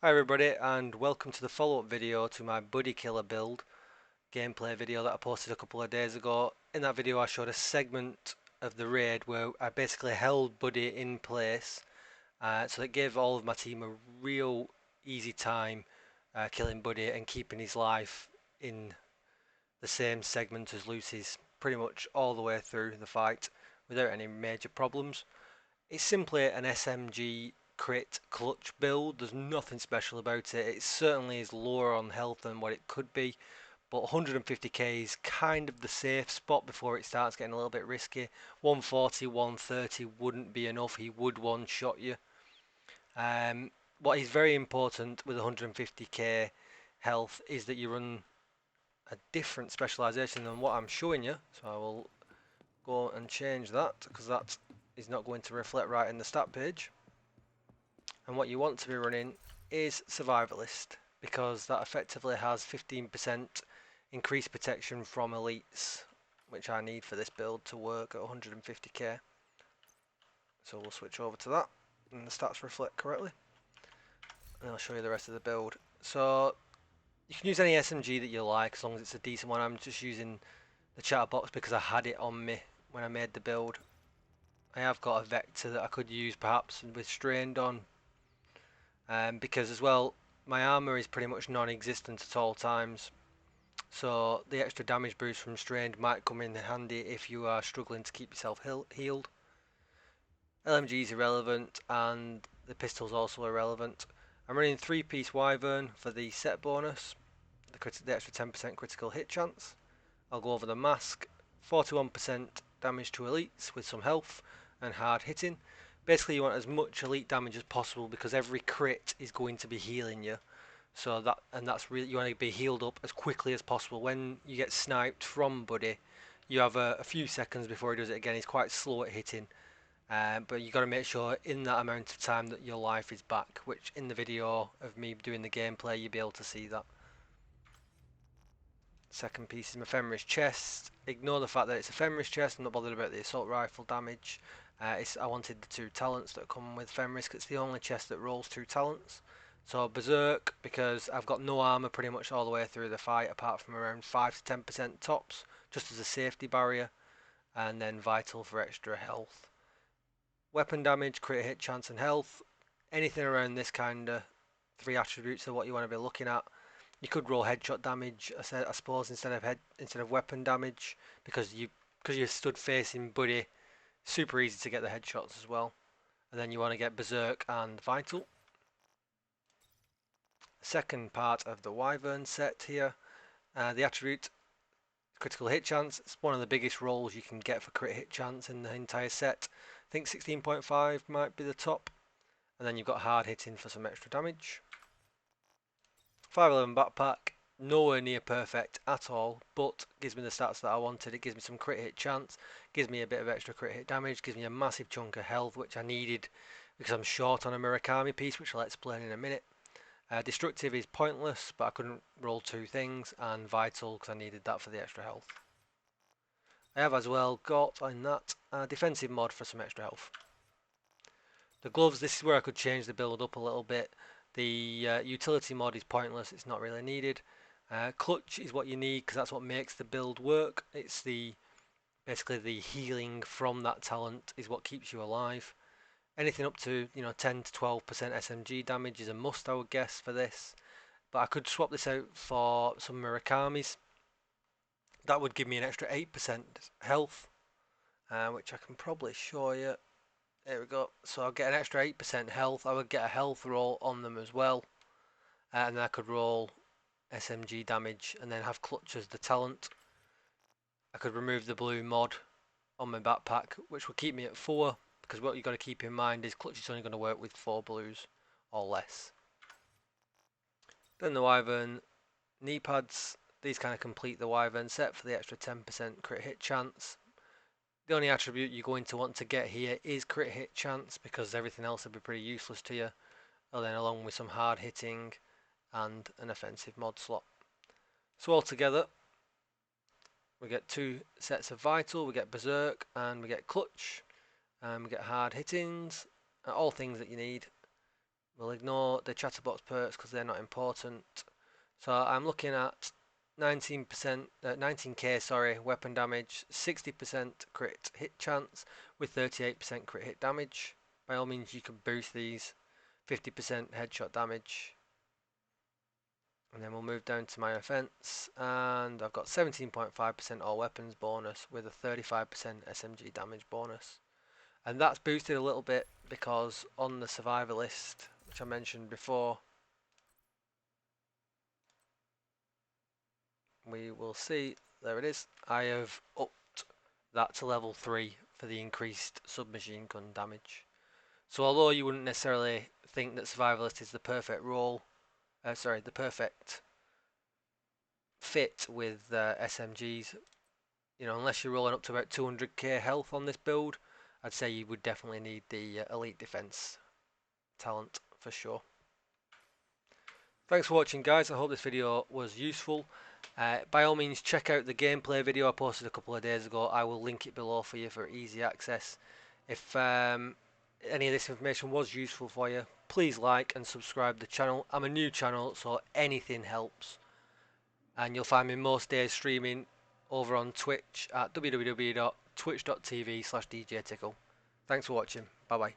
Hi everybody and welcome to the follow-up video to my Buddy Killer build gameplay video that I posted a couple of days ago. In that video I showed a segment of the raid where I basically held Buddy in place, so it gave all of my team a real easy time killing Buddy and keeping his life in the same segment as Lucy's pretty much all the way through the fight without any major problems. It's simply an SMG crit clutch build. There's nothing special about it. It certainly is lower on health than what it could be, but 150k is kind of the safe spot before it starts getting a little bit risky. 140, 130 wouldn't be enough. He would one shot you. What is very important with 150k health is that you run a different specialization than what I'm showing you. So I will go and change that because that is not going to reflect right in the stat page. And what you want to be running is Survivalist, because that effectively has 15% increased protection from elites, which I need for this build to work at 150k. So we'll switch over to that and the stats reflect correctly, and I'll show you the rest of the build. So you can use any SMG that you like as long as it's a decent one. I'm just using the chatterbox because I had it on me when I made the build. I have got a Vector that I could use perhaps with strained on, because as well my armor is pretty much non-existent at all times, so the extra damage boost from strained might come in handy if you are struggling to keep yourself healed. LMG is irrelevant and the pistol's also irrelevant. I'm running 3-piece Wyvern for the set bonus, the extra 10% critical hit chance. I'll go over the mask, 41% damage to elites with some health and hard hitting. Basically you want as much elite damage as possible because every crit is going to be healing you. So that's really, you want to be healed up as quickly as possible. When you get sniped from Buddy, you have a few seconds before he does it again. He's quite slow at hitting, but you got to make sure in that amount of time that your life is back, which in the video of me doing the gameplay you'll be able to see that. Second piece is my Fenris chest. Ignore the fact that it's a Fenris chest. I'm not bothered about the assault rifle damage. I wanted the 2 talents that come with Fenris because it's the only chest that rolls 2 talents. So Berserk, because I've got no armor pretty much all the way through the fight apart from around 5 to 10% tops, just as a safety barrier. And then Vital for extra health. Weapon damage, crit hit chance and health. Anything around this kind of 3 attributes are what you want to be looking at. You could roll headshot damage, I suppose, instead of weapon damage, because you stood facing Buddy. Super easy to get the headshots as well. And then you want to get Berserk and Vital. Second part of the Wyvern set here. The attribute critical hit chance. It's one of the biggest rolls you can get for crit hit chance in the entire set. I think 16.5 might be the top. And then you've got hard hitting for some extra damage. 511 backpack, nowhere near perfect at all, but gives me the stats that I wanted. It gives me some crit hit chance, gives me a bit of extra crit hit damage, gives me a massive chunk of health, which I needed because I'm short on a Murakami piece, which I'll explain in a minute. Destructive is pointless, but I couldn't roll 2 things, and Vital because I needed that for the extra health. I have as well got on that defensive mod for some extra health. The gloves, this is where I could change the build up a little bit. The utility mod is pointless, it's not really needed. Clutch is what you need because that's what makes the build work. It's basically the healing from that talent is what keeps you alive. Anything up to 10 to 12% SMG damage is a must, I would guess, for this. But I could swap this out for some Murakamis. That would give me an extra 8% health, which I can probably show you. There we go. So I'll get an extra 8% health. I would get a health roll on them as well. And then I could roll SMG damage and then have Clutch as the talent. I could remove the blue mod on my backpack, which will keep me at 4, because what you've got to keep in mind is Clutch is only going to work with 4 blues or less. Then the Wyvern knee pads. These kind of complete the Wyvern set for the extra 10% crit hit chance. The only attribute you're going to want to get here is crit hit chance, because everything else will be pretty useless to you, and then along with some hard hitting and an offensive mod slot. So altogether we get 2 sets of Vital, we get Berserk and we get Clutch, and we get hard hittings, all things that you need. We'll ignore the chatterbox perks because they're not important. So I'm looking at 19%, 19k, sorry, weapon damage, 60% crit hit chance with 38% crit hit damage. By all means, you can boost these. 50% headshot damage. And then we'll move down to my offense, and I've got 17.5% all weapons bonus with a 35% SMG damage bonus. And that's boosted a little bit because on the survivalist, which I mentioned before, we will see, there it is, I have upped that to level 3 for the increased submachine gun damage. So although you wouldn't necessarily think that survivalist is the perfect role, the perfect fit with SMGs, unless you're rolling up to about 200k health on this build, I'd say you would definitely need the elite defense talent for sure. Thanks for watching, guys. I hope this video was useful. By all means, check out the gameplay video I posted a couple of days ago. I will link it below for you for easy access. If any of this information was useful for you, please like and subscribe to the channel. I'm a new channel, so anything helps. And you'll find me most days streaming over on Twitch at www.twitch.tv/djtickle. Thanks for watching. Bye bye.